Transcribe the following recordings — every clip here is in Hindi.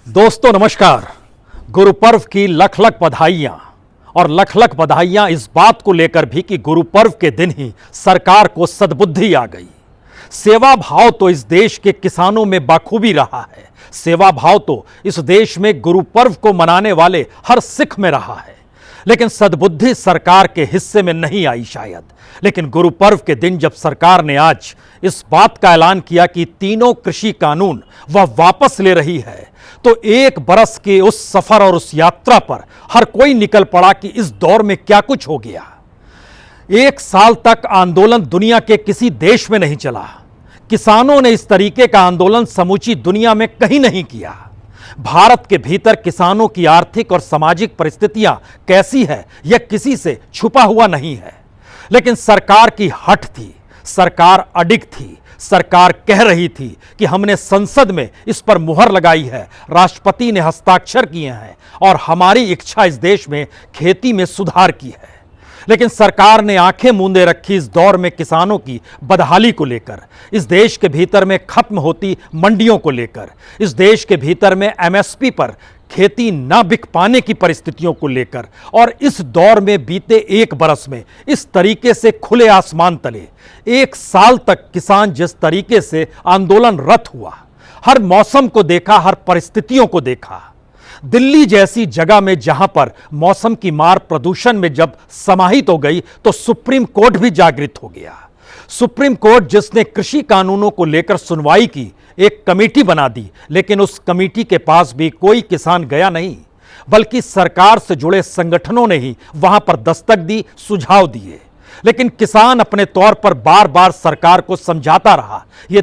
दोस्तों नमस्कार। गुरु पर्व की लख लख बधाइयां और लख लख बधाइयां इस बात को लेकर भी कि गुरु पर्व के दिन ही सरकार को सद्बुद्धि आ गई। सेवा भाव तो इस देश के किसानों में बाखूबी रहा है। सेवा भाव तो इस देश में गुरु पर्व को मनाने वाले हर सिख में रहा है, लेकिन सद्बुद्धि सरकार के हिस्से में नहीं आई शायद। लेकिन गुरु पर्व के दिन जब सरकार ने आज इस बात का ऐलान किया कि तीनों कृषि कानून वह वापस ले रही है, तो एक बरस के उस सफर और उस यात्रा पर हर कोई निकल पड़ा कि इस दौर में क्या कुछ हो गया। एक साल तक आंदोलन दुनिया के किसी देश में नहीं चला। किसानों ने इस तरीके का आंदोलन समूची दुनिया में कहीं नहीं किया। भारत के भीतर किसानों की आर्थिक और सामाजिक परिस्थितियां कैसी है यह किसी से छुपा हुआ नहीं है, लेकिन सरकार की हठ थी, सरकार अडिग थी। सरकार कह रही थी कि हमने संसद में इस पर मुहर लगाई है, राष्ट्रपति ने हस्ताक्षर किए हैं और हमारी इच्छा इस देश में खेती में सुधार की है। लेकिन सरकार ने आंखें मूंदे रखी इस दौर में किसानों की बदहाली को लेकर, इस देश के भीतर में खत्म होती मंडियों को लेकर, इस देश के भीतर में एमएसपी पर खेती ना बिक पाने की परिस्थितियों को लेकर, और इस दौर में बीते एक बरस में इस तरीके से खुले आसमान तले एक साल तक किसान जिस तरीके से आंदोलनरत हुआ, हर मौसम को देखा, हर परिस्थितियों को देखा। दिल्ली जैसी जगह में जहां पर मौसम की मार प्रदूषण में जब समाहित हो गई, तो सुप्रीम कोर्ट भी जागृत हो गया। सुप्रीम कोर्ट जिसने कृषि कानूनों को लेकर सुनवाई की, एक कमेटी बना दी, लेकिन उस कमेटी के पास भी कोई किसान गया नहीं, बल्कि सरकार से जुड़े संगठनों ने ही वहां पर दस्तक दी, सुझाव दिए। लेकिन किसान अपने तौर पर बार बार सरकार को समझाता रहा ये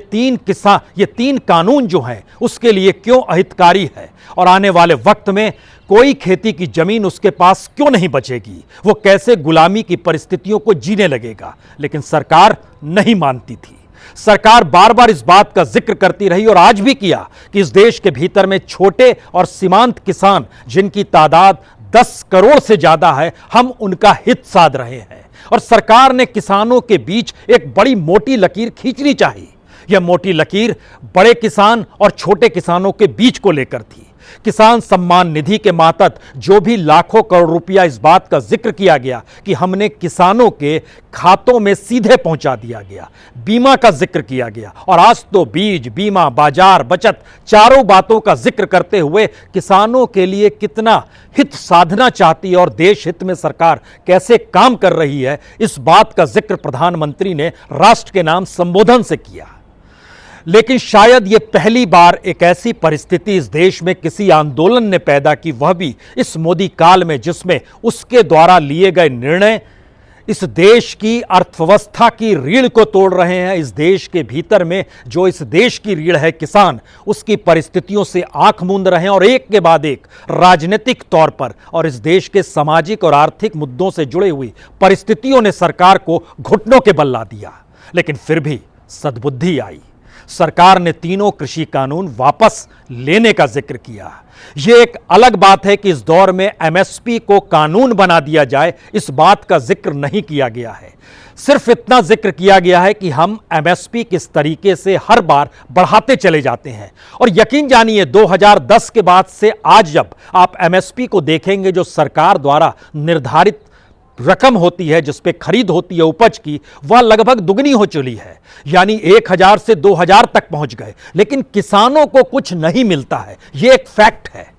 तीन कानून जो हैं उसके लिए क्यों अहितकारी है, और आने वाले वक्त में कोई खेती की जमीन उसके पास क्यों नहीं बचेगी, वो कैसे गुलामी की परिस्थितियों को जीने लगेगा। लेकिन सरकार नहीं मानती थी। सरकार बार बार इस बात का जिक्र करती रही और आज भी किया कि इस देश के भीतर में छोटे और सीमांत किसान जिनकी तादाद 10 करोड़ से ज्यादा है, हम उनका हित साध रहे हैं। और सरकार ने किसानों के बीच एक बड़ी मोटी लकीर खींचनी चाहिए। यह मोटी लकीर बड़े किसान और छोटे किसानों के बीच को लेकर थी। किसान सम्मान निधि के मातहत जो भी लाखों करोड़ रुपया इस बात का जिक्र किया गया कि हमने किसानों के खातों में सीधे पहुंचा दिया गया, बीमा का जिक्र किया गया, और आज तो बीज, बीमा, बाजार, बचत, चारों बातों का जिक्र करते हुए किसानों के लिए कितना हित साधना चाहती है और देश हित में सरकार कैसे काम कर रही है, इस बात का जिक्र प्रधानमंत्री ने राष्ट्र के नाम संबोधन से किया। लेकिन शायद ये पहली बार एक ऐसी परिस्थिति इस देश में किसी आंदोलन ने पैदा की, वह भी इस मोदी काल में, जिसमें उसके द्वारा लिए गए निर्णय इस देश की अर्थव्यवस्था की रीढ़ को तोड़ रहे हैं। इस देश के भीतर में जो इस देश की रीढ़ है किसान, उसकी परिस्थितियों से आंख मूंद रहे हैं और एक के बाद एक राजनीतिक तौर पर और इस देश के सामाजिक और आर्थिक मुद्दों से जुड़ी हुई परिस्थितियों ने सरकार को घुटनों के बल ला दिया। लेकिन फिर भी सद्बुद्धि आई। सरकार ने तीनों कृषि कानून वापस लेने का जिक्र किया। यह एक अलग बात है कि इस दौर में एमएसपी को कानून बना दिया जाए, इस बात का जिक्र नहीं किया गया है। सिर्फ इतना जिक्र किया गया है कि हम एमएसपी किस तरीके से हर बार बढ़ाते चले जाते हैं। और यकीन जानिए 2010 के बाद से आज जब आप एमएसपी को देखेंगे, जो सरकार द्वारा निर्धारित रकम होती है जिस पे खरीद होती है उपज की, वह लगभग दुगनी हो चुकी है, यानी 1000 से 2000 तक पहुंच गए। लेकिन किसानों को कुछ नहीं मिलता है, यह एक फैक्ट है।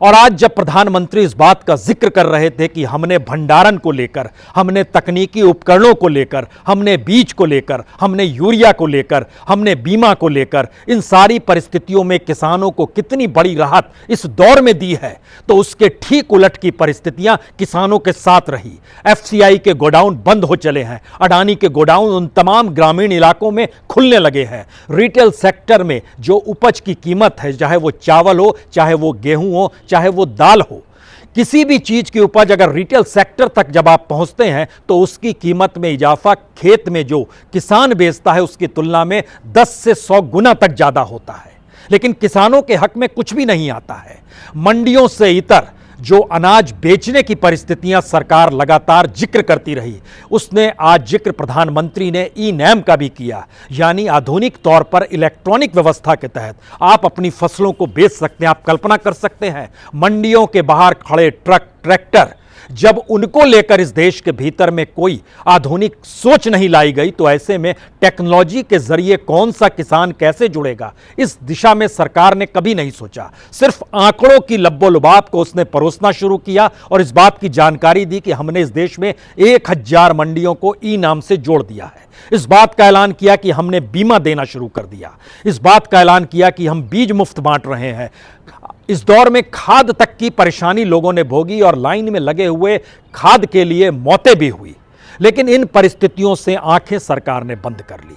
और आज जब प्रधानमंत्री इस बात का जिक्र कर रहे थे कि हमने भंडारण को लेकर, हमने तकनीकी उपकरणों को लेकर, हमने बीज को लेकर, हमने यूरिया को लेकर, हमने बीमा को लेकर, इन सारी परिस्थितियों में किसानों को कितनी बड़ी राहत इस दौर में दी है, तो उसके ठीक उलट की परिस्थितियां किसानों के साथ रही। एफसीआई के गोडाउन बंद हो चले हैं, अडानी के गोडाउन उन तमाम ग्रामीण इलाकों में खुलने लगे हैं। रिटेल सेक्टर में जो उपज की कीमत है, चाहे वो चावल हो, चाहे वो गेहूं हो, चाहे वो दाल हो, किसी भी चीज की उपज अगर रिटेल सेक्टर तक जब आप पहुंचते हैं तो उसकी कीमत में इजाफा खेत में जो किसान बेचता है उसकी तुलना में 10 से 100 गुना तक ज्यादा होता है। लेकिन किसानों के हक में कुछ भी नहीं आता है। मंडियों से इतर जो अनाज बेचने की परिस्थितियां सरकार लगातार जिक्र करती रही, उसने आज जिक्र प्रधानमंत्री ने ई नैम का भी किया। यानी आधुनिक तौर पर इलेक्ट्रॉनिक व्यवस्था के तहत आप अपनी फसलों को बेच सकते हैं। आप कल्पना कर सकते हैं मंडियों के बाहर खड़े ट्रक, ट्रैक्टर, जब उनको लेकर इस देश के भीतर में कोई आधुनिक सोच नहीं लाई गई, तो ऐसे में टेक्नोलॉजी के जरिए कौन सा किसान कैसे जुड़ेगा, इस दिशा में सरकार ने कभी नहीं सोचा। सिर्फ आंकड़ों की लब्बो-लुबाब को उसने परोसना शुरू किया और इस बात की जानकारी दी कि हमने इस देश में 1000 मंडियों को ई नाम से जोड़ दिया है। इस बात का ऐलान किया कि हमने बीमा देना शुरू कर दिया। इस बात का ऐलान किया कि हम बीज मुफ्त बांट रहे हैं। इस दौर में खाद तक की परेशानी लोगों ने भोगी और लाइन में लगे हुए खाद के लिए मौतें भी हुई। लेकिन इन परिस्थितियों से आंखें सरकार ने बंद कर ली।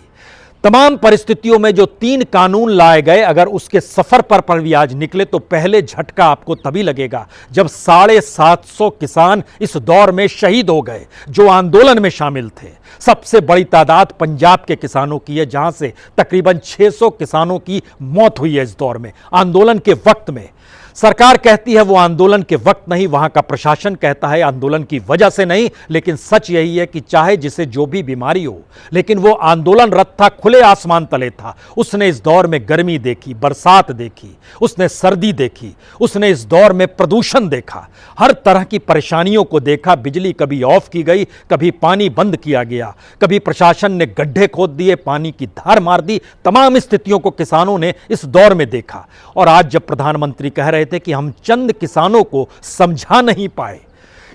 तमाम परिस्थितियों में जो 3 कानून लाए गए, अगर उसके सफर पर भी आज निकले तो पहले झटका आपको तभी लगेगा जब 750 किसान इस दौर में शहीद हो गए जो आंदोलन में शामिल थे। सबसे बड़ी तादाद पंजाब के किसानों की है, जहां से तकरीबन 600 किसानों की मौत हुई है इस दौर में, आंदोलन के वक्त में। सरकार कहती है वो आंदोलन के वक्त नहीं, वहां का प्रशासन कहता है आंदोलन की वजह से नहीं। लेकिन सच यही है कि चाहे जिसे जो भी बीमारी हो, लेकिन वो आंदोलनरत था, खुले आसमान तले था। उसने इस दौर में गर्मी देखी, बरसात देखी, उसने सर्दी देखी, उसने इस दौर में प्रदूषण देखा, हर तरह की परेशानियों को देखा। बिजली कभी ऑफ की गई, कभी पानी बंद किया गया, कभी प्रशासन ने गड्ढे खोद दिए, पानी की धार मार दी। तमाम स्थितियों को किसानों ने इस दौर में देखा। और आज जब प्रधानमंत्री कह रहे थे कि हम चंद किसानों को समझा नहीं पाए,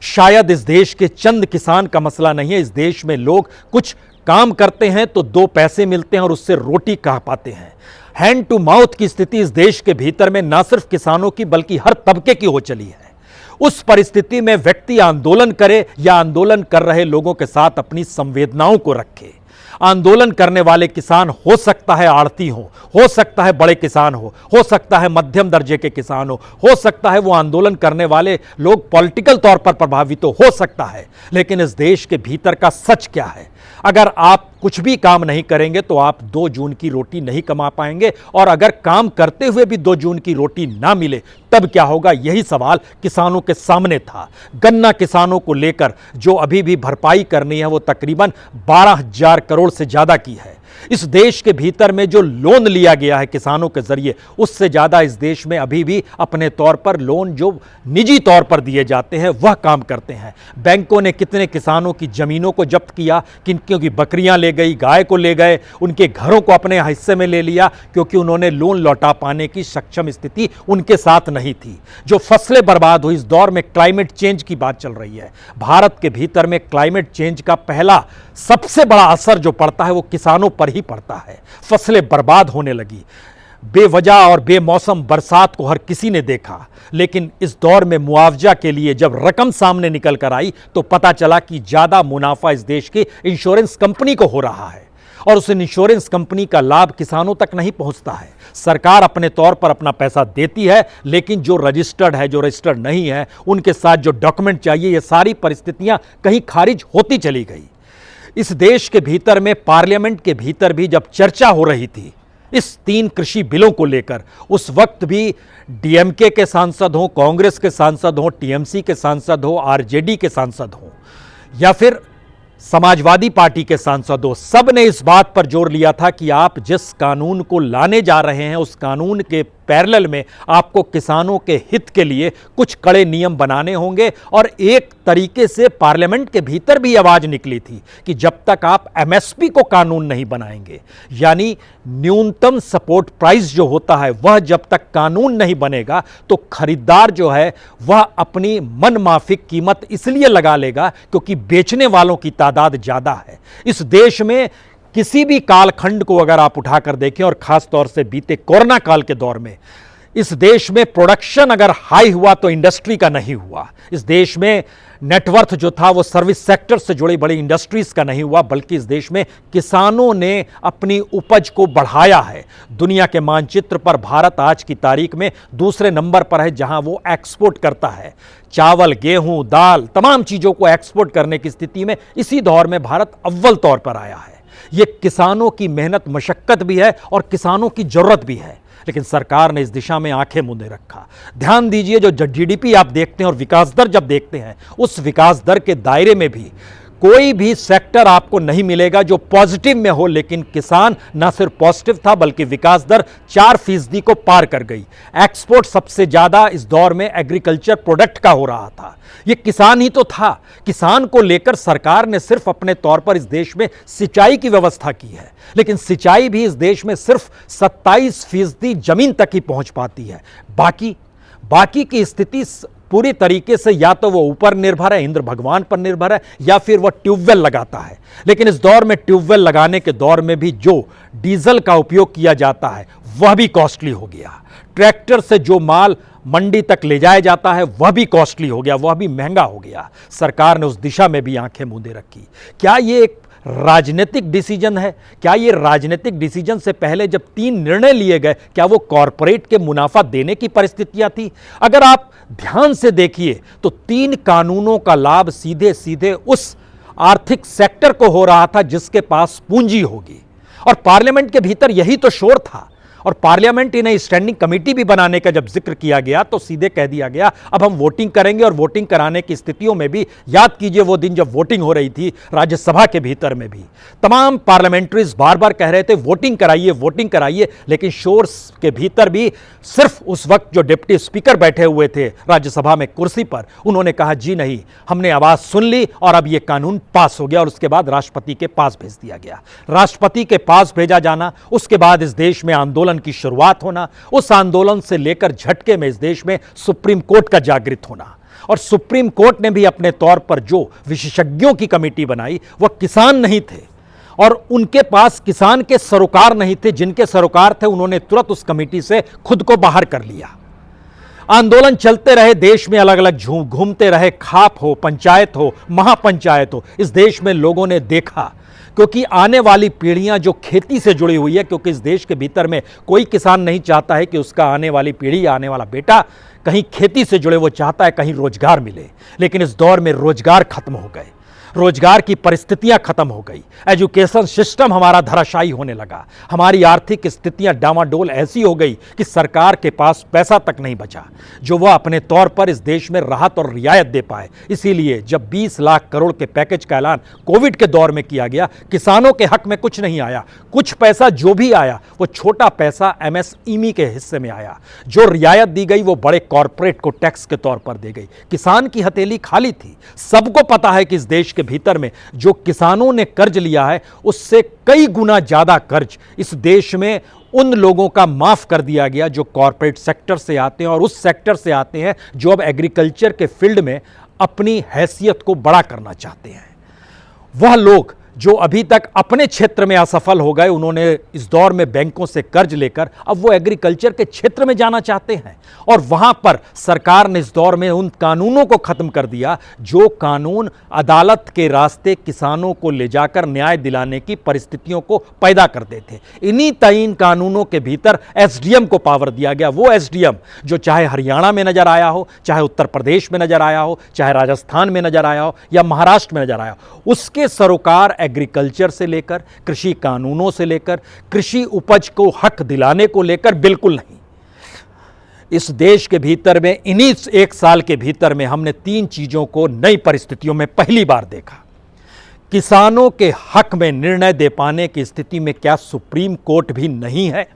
शायद इस देश के चंद किसान का मसला नहीं है। इस देश में लोग कुछ काम करते हैं तो 2 पैसे मिलते हैं और उससे रोटी खा पाते हैं। हैंड टू माउथ की स्थिति इस देश के भीतर में ना सिर्फ किसानों की बल्कि हर तबके की हो चली है। उस परिस्थिति में व्यक्ति आंदोलन करे या आंदोलन कर रहे लोगों के साथ अपनी संवेदनाओं को रखे। आंदोलन करने वाले किसान हो सकता है आड़ती हो सकता है बड़े किसान हो सकता है मध्यम दर्जे के किसान हो सकता है वो आंदोलन करने वाले लोग पॉलिटिकल तौर पर प्रभावित हो सकता है। लेकिन इस देश के भीतर का सच क्या है? अगर आप कुछ भी काम नहीं करेंगे तो आप 2 जून की रोटी नहीं कमा पाएंगे, और अगर काम करते हुए भी 2 जून की रोटी ना मिले तब क्या होगा? यही सवाल किसानों के सामने था। गन्ना किसानों को लेकर जो अभी भी भरपाई करनी है वो तकरीबन 12,000 करोड़ से ज्यादा की है। इस देश के भीतर में जो लोन लिया गया है किसानों के जरिए, उससे ज्यादा इस देश में अभी भी अपने तौर पर लोन जो निजी तौर पर दिए जाते हैं वह काम करते हैं। बैंकों ने कितने किसानों की जमीनों को जब्त किया, किन की बकरियां ले गई, गाय को ले गए, उनके घरों को अपने हिस्से में ले लिया क्योंकि उन्होंने लोन लौटा पाने की सक्षम स्थिति उनके साथ नहीं थी। जो फसलें बर्बाद हुई, इस दौर में क्लाइमेट चेंज की बात चल रही है। भारत के भीतर में क्लाइमेट चेंज का पहला सबसे बड़ा असर जो पड़ता है वो किसानों पर ही पड़ता है। फसलें बर्बाद होने लगी। बेवजह और बेमौसम बरसात को हर किसी ने देखा, लेकिन इस दौर में मुआवजा के लिए जब रकम सामने निकल कर आई तो पता चला कि ज्यादा मुनाफा इस देश की इंश्योरेंस कंपनी को हो रहा है और उस इंश्योरेंस कंपनी का लाभ किसानों तक नहीं पहुंचता है। सरकार अपने तौर पर अपना पैसा देती है, लेकिन जो रजिस्टर्ड है, जो रजिस्टर्ड नहीं है, उनके साथ जो डॉक्यूमेंट चाहिए, ये सारी परिस्थितियां कहीं खारिज होती चली गई। इस देश के भीतर में पार्लियामेंट के भीतर भी जब चर्चा हो रही थी इस 3 कृषि बिलों को लेकर, उस वक्त भी डीएमके के सांसद हों, कांग्रेस के सांसद हों, टीएमसी के सांसद हों, आरजेडी के सांसद हों या फिर समाजवादी पार्टी के सांसदों, सब ने इस बात पर जोर लिया था कि आप जिस कानून को लाने जा रहे हैं उस कानून के पैरेलल में आपको किसानों के हित के लिए कुछ कड़े नियम बनाने होंगे। और एक तरीके से पार्लियामेंट के भीतर भी आवाज निकली थी कि जब तक आप एमएसपी को कानून नहीं बनाएंगे, यानी न्यूनतम सपोर्ट प्राइस जो होता है वह जब तक कानून नहीं बनेगा तो खरीदार जो है वह अपनी मनमाफिक कीमत इसलिए लगा लेगा क्योंकि बेचने वालों की तादाद ज्यादा है। इस देश में किसी भी कालखंड को अगर आप उठाकर देखें और खास तौर से बीते कोरोना काल के दौर में, इस देश में प्रोडक्शन अगर हाई हुआ तो इंडस्ट्री का नहीं हुआ। इस देश में नेटवर्थ जो था वो सर्विस सेक्टर से जुड़ी बड़ी इंडस्ट्रीज का नहीं हुआ, बल्कि इस देश में किसानों ने अपनी उपज को बढ़ाया है। दुनिया के मानचित्र पर भारत आज की तारीख में दूसरे नंबर पर है जहां वो एक्सपोर्ट करता है। चावल, गेहूं, दाल, तमाम चीजों को एक्सपोर्ट करने की स्थिति में इसी दौर में भारत अव्वल तौर पर आया है। ये किसानों की मेहनत मशक्कत भी है और किसानों की जरूरत भी है। लेकिन सरकार ने इस दिशा में आंखें मूंदे रखा। ध्यान दीजिए, जो जीडीपी आप देखते हैं और विकास दर जब देखते हैं, उस विकास दर के दायरे में भी कोई भी सेक्टर आपको नहीं मिलेगा जो पॉजिटिव में हो। लेकिन किसान ना सिर्फ पॉजिटिव था बल्कि विकास दर 4% को पार कर गई। एक्सपोर्ट सबसे ज्यादा इस दौर में एग्रीकल्चर प्रोडक्ट का हो रहा था। यह किसान ही तो था। किसान को लेकर सरकार ने सिर्फ अपने तौर पर इस देश में सिंचाई की व्यवस्था की है, लेकिन सिंचाई भी इस देश में सिर्फ 27% जमीन तक ही पहुंच पाती है। बाकी की स्थिति पूरी तरीके से या तो वो ऊपर निर्भर है, इंद्र भगवान पर निर्भर है, या फिर वो ट्यूबवेल लगाता है। लेकिन इस दौर में ट्यूबवेल लगाने के दौर में भी जो डीजल का उपयोग किया जाता है वह भी कॉस्टली हो गया। ट्रैक्टर से जो माल मंडी तक ले जाया जाता है वह भी कॉस्टली हो गया, वह भी महंगा हो गया। सरकार ने उस दिशा में भी आंखें मूंदे रखी। क्या ये एक राजनीतिक डिसीजन है? क्या ये राजनीतिक डिसीजन से पहले जब 3 निर्णय लिए गए, क्या वो कॉरपोरेट के मुनाफा देने की परिस्थितियां थी? अगर आप ध्यान से देखिए तो 3 कानूनों का लाभ सीधे सीधे उस आर्थिक सेक्टर को हो रहा था जिसके पास पूंजी होगी। और पार्लियामेंट के भीतर यही तो शोर था। और पार्लियामेंट इन्हें स्टैंडिंग कमेटी भी बनाने का जब जिक्र किया गया तो सीधे कह दिया गया अब हम वोटिंग करेंगे। और वोटिंग कराने की स्थितियों में भी याद कीजिए वो दिन जब वोटिंग हो रही थी राज्यसभा के भीतर में भी तमाम पार्लियामेंट्रीज बार बार कह रहे थे वोटिंग कराइए, लेकिन शोर के भीतर भी सिर्फ उस वक्त जो डिप्टी स्पीकर बैठे हुए थे राज्यसभा में कुर्सी पर, उन्होंने कहा जी नहीं, हमने आवाज सुन ली और अब यह कानून पास हो गया। और उसके बाद राष्ट्रपति के पास भेज दिया गया। राष्ट्रपति के पास भेजा जाना, उसके बाद इस देश में आंदोलन की शुरुआत होना, उस आंदोलन से लेकर झटके में इस देश में सुप्रीम कोर्ट का जागृत होना। और सुप्रीम कोर्ट ने भी अपने तौर पर जो विशेषज्ञों की कमेटी बनाई वह किसान नहीं थे और उनके पास किसान के सरोकार नहीं थे। जिनके सरोकार थे उन्होंने तुरंत उस कमेटी से खुद को बाहर कर लिया। आंदोलन चलते रहे, देश में अलग अलग घूमते रहे, खाप हो, पंचायत हो, महापंचायत हो, इस देश में लोगों ने देखा। क्योंकि आने वाली पीढ़ियां जो खेती से जुड़ी हुई है, क्योंकि इस देश के भीतर में कोई किसान नहीं चाहता है कि उसका आने वाली पीढ़ी या आने वाला बेटा कहीं खेती से जुड़े, वो चाहता है कहीं रोजगार मिले। लेकिन इस दौर में रोजगार खत्म हो गए, रोजगार की परिस्थितियां खत्म हो गई, एजुकेशन सिस्टम हमारा धराशायी होने लगा, हमारी आर्थिक स्थितियां डामाडोल ऐसी हो गई कि सरकार के पास पैसा तक नहीं बचा जो वह अपने तौर पर इस देश में राहत और रियायत दे पाए। इसीलिए जब 20 लाख करोड़ के पैकेज का ऐलान कोविड के दौर में किया गया, किसानों के हक में कुछ नहीं आया। कुछ पैसा जो भी आया वो छोटा पैसा एमएसएमई के हिस्से में आया। जो रियायत दी गई वो बड़े कॉरपोरेट को टैक्स के तौर पर दी गई। किसान की हथेली खाली थी। सबको पता है कि इस देश के भीतर में जो किसानों ने कर्ज लिया है उससे कई गुना ज्यादा कर्ज इस देश में उन लोगों का माफ कर दिया गया जो कॉरपोरेट सेक्टर से आते हैं और उस सेक्टर से आते हैं जो अब एग्रीकल्चर के फील्ड में अपनी हैसियत को बड़ा करना चाहते हैं। वह लोग जो अभी तक अपने क्षेत्र में असफल हो गए, उन्होंने इस दौर में बैंकों से कर्ज लेकर अब वो एग्रीकल्चर के क्षेत्र में जाना चाहते हैं। और वहां पर सरकार ने इस दौर में उन कानूनों को खत्म कर दिया जो कानून अदालत के रास्ते किसानों को ले जाकर न्याय दिलाने की परिस्थितियों को पैदा करते थे। इन्हीं 3 कानूनों के भीतर एसडीएम को पावर दिया गया। वो एसडीएम जो चाहे हरियाणा में नजर आया हो, चाहे उत्तर प्रदेश में नजर आया हो, चाहे राजस्थान में नजर आया हो या महाराष्ट्र में नजर आया हो, उसके सरोकार एग्रीकल्चर से लेकर, कृषि कानूनों से लेकर, कृषि उपज को हक दिलाने को लेकर बिल्कुल नहीं। इस देश के भीतर में इन्हीं 1 साल के भीतर में हमने 3 चीजों को नई परिस्थितियों में पहली बार देखा। किसानों के हक में निर्णय दे पाने की स्थिति में क्या सुप्रीम कोर्ट भी नहीं है?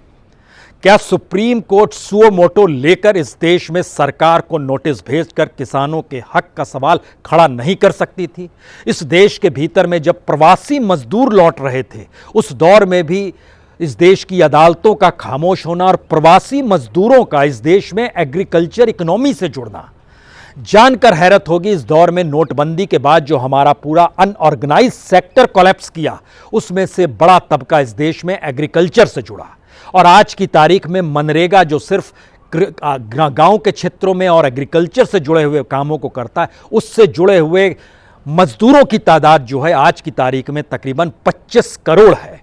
क्या सुप्रीम कोर्ट सुओ मोटो लेकर इस देश में सरकार को नोटिस भेजकर किसानों के हक का सवाल खड़ा नहीं कर सकती थी? इस देश के भीतर में जब प्रवासी मजदूर लौट रहे थे उस दौर में भी इस देश की अदालतों का खामोश होना और प्रवासी मजदूरों का इस देश में एग्रीकल्चर इकोनॉमी से जुड़ना, जानकर हैरत होगी इस दौर में नोटबंदी के बाद जो हमारा पूरा अनऑर्गेनाइज्ड सेक्टर कोलैप्स किया, उसमें से बड़ा तबका इस देश में एग्रीकल्चर से जुड़ा। और आज की तारीख में मनरेगा जो सिर्फ गांव के क्षेत्रों में और एग्रीकल्चर से जुड़े हुए कामों को करता है, उससे जुड़े हुए मजदूरों की तादाद जो है आज की तारीख में तकरीबन 25 करोड़ है।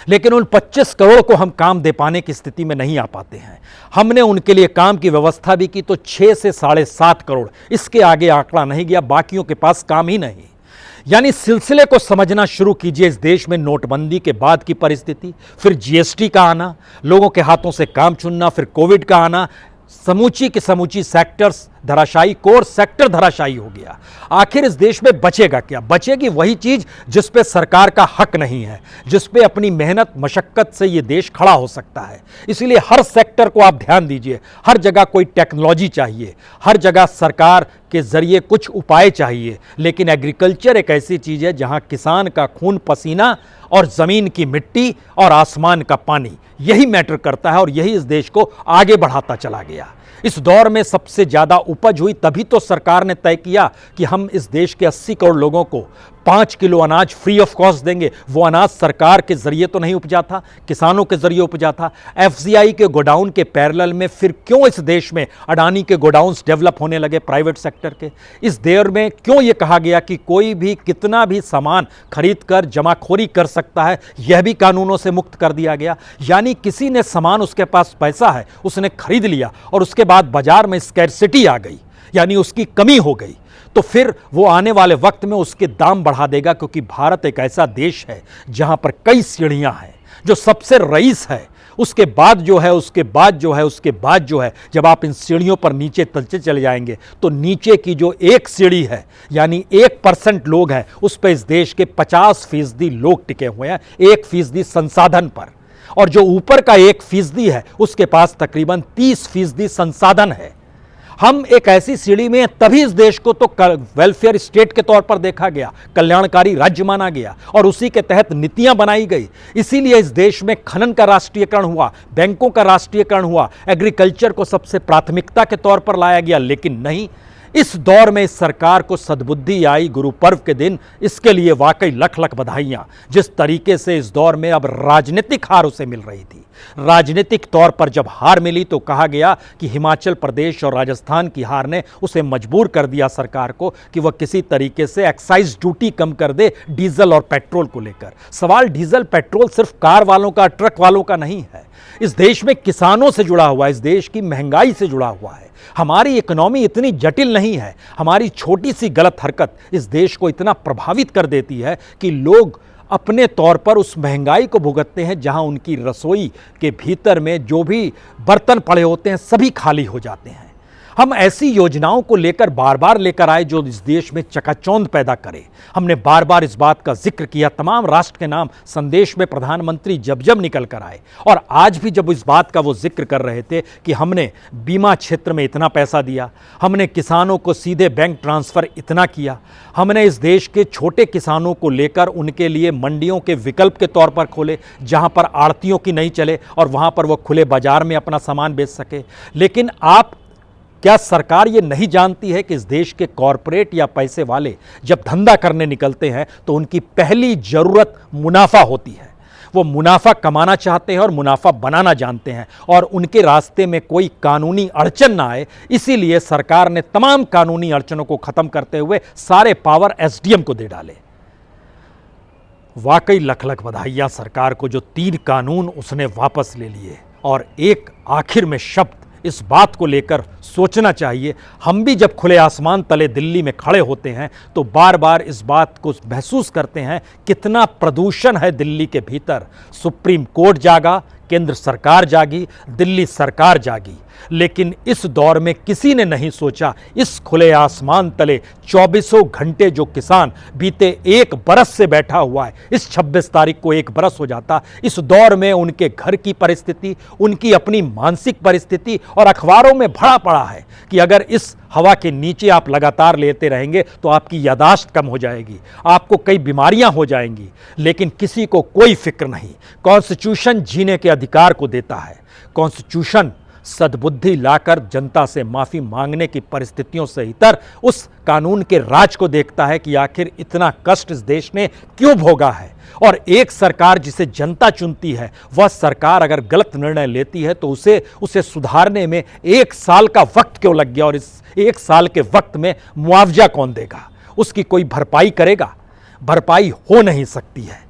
लेकिन उन 25 करोड़ को हम काम दे पाने की स्थिति में नहीं आ पाते हैं। हमने उनके लिए काम की व्यवस्था भी की तो 6 से 7.5 करोड़, इसके आगे आंकड़ा नहीं गया, बाकियों के पास काम ही नहीं। यानी सिलसिले को समझना शुरू कीजिए। इस देश में नोटबंदी के बाद की परिस्थिति, फिर जीएसटी का आना, लोगों के हाथों से काम छूटना, फिर कोविड का आना, समूची की समूची सेक्टर्स धराशायी, कोर सेक्टर धराशायी हो गया। आखिर इस देश में बचेगा क्या? बचेगी वही चीज जिस पे सरकार का हक नहीं है, जिस पे अपनी मेहनत मशक्कत से ये देश खड़ा हो सकता है। इसीलिए हर सेक्टर को आप ध्यान दीजिए, हर जगह कोई टेक्नोलॉजी चाहिए, हर जगह सरकार के जरिए कुछ उपाय चाहिए। लेकिन एग्रीकल्चर एक ऐसी चीज है जहां किसान का खून पसीना और जमीन की मिट्टी और आसमान का पानी यही मैटर करता है, और यही इस देश को आगे बढ़ाता चला गया। इस दौर में सबसे ज्यादा उपज हुई तभी तो सरकार ने तय किया कि हम इस देश के 80 करोड़ लोगों को 5 किलो अनाज फ्री ऑफ कॉस्ट देंगे। वो अनाज सरकार के जरिए तो नहीं उपजा था, किसानों के जरिए उपजा था। एफसीआई के गोडाउन के पैरेलल में फिर क्यों इस देश में अडानी के गोडाउन्स डेवलप होने लगे प्राइवेट सेक्टर के? इस देर में क्यों यह कहा गया कि कोई भी कितना भी सामान खरीद कर जमाखोरी कर सकता है, यह भी कानूनों से मुक्त कर दिया गया। यानी किसी ने सामान, उसके पास पैसा है, उसने खरीद लिया और उसके बाद बाजार में स्कैरसिटी आ गई, यानी उसकी कमी हो गई, तो फिर वो आने वाले वक्त में उसके दाम बढ़ा देगा। क्योंकि भारत एक ऐसा देश है जहां पर कई सीढ़ियां हैं। जो सबसे रईस है, उसके बाद जो है, उसके बाद जो है, उसके बाद जो है, जब आप इन सीढ़ियों पर नीचे तलते चले जाएंगे तो नीचे की जो एक सीढ़ी है, यानी 1% लोग हैं, उस पर इस देश के 50% लोग टिके हुए हैं, 1% संसाधन पर। और जो ऊपर का 1% है, उसके पास तकरीबन 30% संसाधन है। हम एक ऐसी सीढ़ी में, तभी इस देश को तो वेलफेयर स्टेट के तौर पर देखा गया, कल्याणकारी राज्य माना गया और उसी के तहत नीतियां बनाई गई। इसीलिए इस देश में खनन का राष्ट्रीयकरण हुआ, बैंकों का राष्ट्रीयकरण हुआ, एग्रीकल्चर को सबसे प्राथमिकता के तौर पर लाया गया। लेकिन नहीं, इस दौर में इस सरकार को सद्बुद्धि आई गुरु पर्व के दिन, इसके लिए वाकई लख लख बधाइयां। जिस तरीके से इस दौर में अब राजनीतिक हार उसे मिल रही थी, राजनीतिक तौर पर जब हार मिली तो कहा गया कि हिमाचल प्रदेश और राजस्थान की हार ने उसे मजबूर कर दिया सरकार को कि वह किसी तरीके से एक्साइज ड्यूटी कम कर दे डीजल और पेट्रोल को लेकर। सवाल डीजल पेट्रोल सिर्फ कार वालों का, ट्रक वालों का नहीं है। इस देश में किसानों से जुड़ा हुआ, इस देश की महंगाई से जुड़ा हुआ है। हमारी इकोनॉमी इतनी जटिल नहीं है, हमारी छोटी सी गलत हरकत इस देश को इतना प्रभावित कर देती है कि लोग अपने तौर पर उस महंगाई को भुगतते हैं, जहां उनकी रसोई के भीतर में जो भी बर्तन पड़े होते हैं सभी खाली हो जाते हैं। हम ऐसी योजनाओं को लेकर बार बार लेकर आए जो इस देश में चकाचौंध पैदा करे। हमने बार बार इस बात का जिक्र किया, तमाम राष्ट्र के नाम संदेश में प्रधानमंत्री जब जब निकल कर आए, और आज भी जब इस बात का वो जिक्र कर रहे थे कि हमने बीमा क्षेत्र में इतना पैसा दिया, हमने किसानों को सीधे बैंक ट्रांसफ़र इतना किया, हमने इस देश के छोटे किसानों को लेकर उनके लिए मंडियों के विकल्प के तौर पर खोले, जहां पर आड़तियों की नहीं चले और वहां पर वो खुले बाजार में अपना सामान बेच सके। लेकिन क्या सरकार ये नहीं जानती है कि इस देश के कॉरपोरेट या पैसे वाले जब धंधा करने निकलते हैं तो उनकी पहली जरूरत मुनाफा होती है। वो मुनाफा कमाना चाहते हैं और मुनाफा बनाना जानते हैं, और उनके रास्ते में कोई कानूनी अड़चन ना आए, इसीलिए सरकार ने तमाम कानूनी अड़चनों को खत्म करते हुए सारे पावर एसडीएम को दे डाले। वाकई लख लख बधाइयां सरकार को, जो 3 कानून उसने वापस ले लिए। और एक आखिर में शब्द इस बात को लेकर सोचना चाहिए, हम भी जब खुले आसमान तले दिल्ली में खड़े होते हैं तो बार बार इस बात को महसूस करते हैं कितना प्रदूषण है दिल्ली के भीतर। सुप्रीम कोर्ट जागा, केंद्र सरकार जागी, दिल्ली सरकार जागी, लेकिन इस दौर में किसी ने नहीं सोचा इस खुले आसमान तले 24 घंटे जो किसान बीते 1 बरस से बैठा हुआ है, इस 26 तारीख को 1 बरस हो जाता। इस दौर में उनके घर की परिस्थिति, उनकी अपनी मानसिक परिस्थिति, और अखबारों में भरा पड़ा है कि अगर इस हवा के नीचे आप लगातार लेते रहेंगे तो आपकी यादाश्त कम हो जाएगी, आपको कई बीमारियां हो जाएंगी। लेकिन किसी को कोई फिक्र नहीं। कॉन्स्टिट्यूशन जीने के अधिकार को देता है, कॉन्स्टिट्यूशन सद्बुद्धि लाकर जनता से माफ़ी मांगने की परिस्थितियों से इतर उस कानून के राज को देखता है कि आखिर इतना कष्ट इस देश ने क्यों भोगा है। और एक सरकार जिसे जनता चुनती है, वह सरकार अगर गलत निर्णय लेती है तो उसे सुधारने में 1 साल का वक्त क्यों लग गया, और इस 1 साल के वक्त में मुआवजा कौन देगा, उसकी कोई भरपाई करेगा? भरपाई हो नहीं सकती है।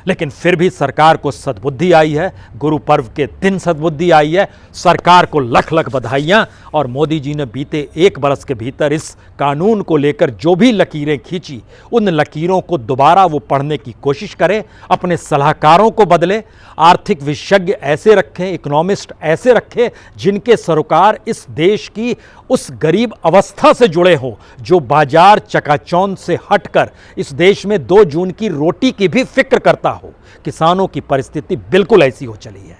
लेकिन फिर भी सरकार को सद्बुद्धि आई है, गुरु पर्व के दिन सद्बुद्धि आई है। सरकार को लख लख बधाइयाँ। और मोदी जी ने बीते 1 बरस के भीतर इस कानून को लेकर जो भी लकीरें खींची, उन लकीरों को दोबारा वो पढ़ने की कोशिश करें, अपने सलाहकारों को बदलें, आर्थिक विशेषज्ञ ऐसे रखें, इकोनॉमिस्ट ऐसे रखें जिनके सरोकार इस देश की उस गरीब अवस्था से जुड़े हों जो बाजार चकाचौंध से हटकर इस देश में 2 जून की रोटी की भी फिक्र करता हो। किसानों की परिस्थिति बिल्कुल ऐसी हो चली है।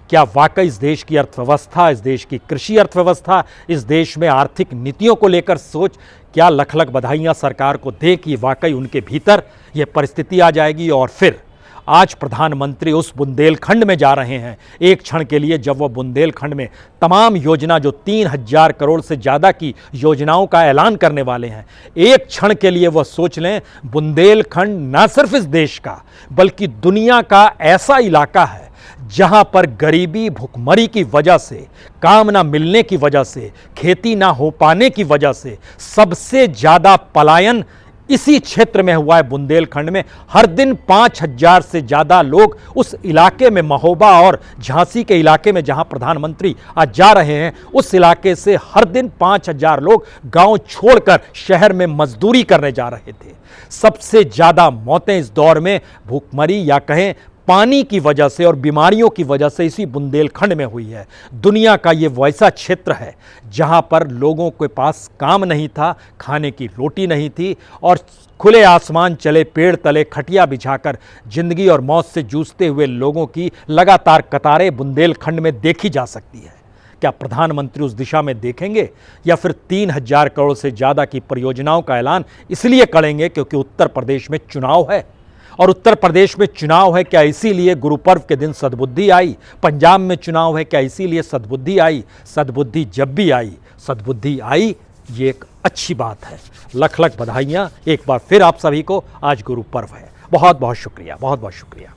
क्या वाकई इस देश की अर्थव्यवस्था, इस देश की कृषि अर्थव्यवस्था, इस देश में आर्थिक नीतियों को लेकर सोच, क्या लख लख बधाइयाँ सरकार को दे कि वाकई उनके भीतर ये परिस्थिति आ जाएगी। और फिर आज प्रधानमंत्री उस बुंदेलखंड में जा रहे हैं एक क्षण के लिए, जब वह बुंदेलखंड में तमाम योजना, जो 3000 करोड़ से ज़्यादा की योजनाओं का ऐलान करने वाले हैं, एक क्षण के लिए वह सोच लें, बुंदेलखंड न सिर्फ इस देश का बल्कि दुनिया का ऐसा इलाका है जहां पर गरीबी, भुखमरी की वजह से, काम ना मिलने की वजह से, खेती ना हो पाने की वजह से सबसे ज़्यादा पलायन इसी क्षेत्र में हुआ है। बुंदेलखंड में हर दिन 5000 से ज़्यादा लोग उस इलाके में, महोबा और झांसी के इलाके में जहां प्रधानमंत्री आज जा रहे हैं, उस इलाके से हर दिन 5000 लोग गांव छोड़कर शहर में मजदूरी करने जा रहे थे। सबसे ज़्यादा मौतें इस दौर में भूखमरी या कहें पानी की वजह से और बीमारियों की वजह से इसी बुंदेलखंड में हुई है। दुनिया का ये वैसा क्षेत्र है जहां पर लोगों के पास काम नहीं था, खाने की रोटी नहीं थी और खुले आसमान चले पेड़ तले खटिया बिछाकर जिंदगी और मौत से जूझते हुए लोगों की लगातार कतारें बुंदेलखंड में देखी जा सकती है। क्या प्रधानमंत्री उस दिशा में देखेंगे या फिर 3000 करोड़ से ज़्यादा की परियोजनाओं का ऐलान इसलिए करेंगे क्योंकि उत्तर प्रदेश में चुनाव है? और उत्तर प्रदेश में चुनाव है, क्या इसीलिए गुरु पर्व के दिन सद्बुद्धि आई? पंजाब में चुनाव है, क्या इसीलिए सद्बुद्धि आई? सद्बुद्धि जब भी आई, सद्बुद्धि आई, ये एक अच्छी बात है। लख लख बधाइयाँ एक बार फिर आप सभी को। आज गुरु पर्व है। बहुत बहुत शुक्रिया, बहुत बहुत शुक्रिया।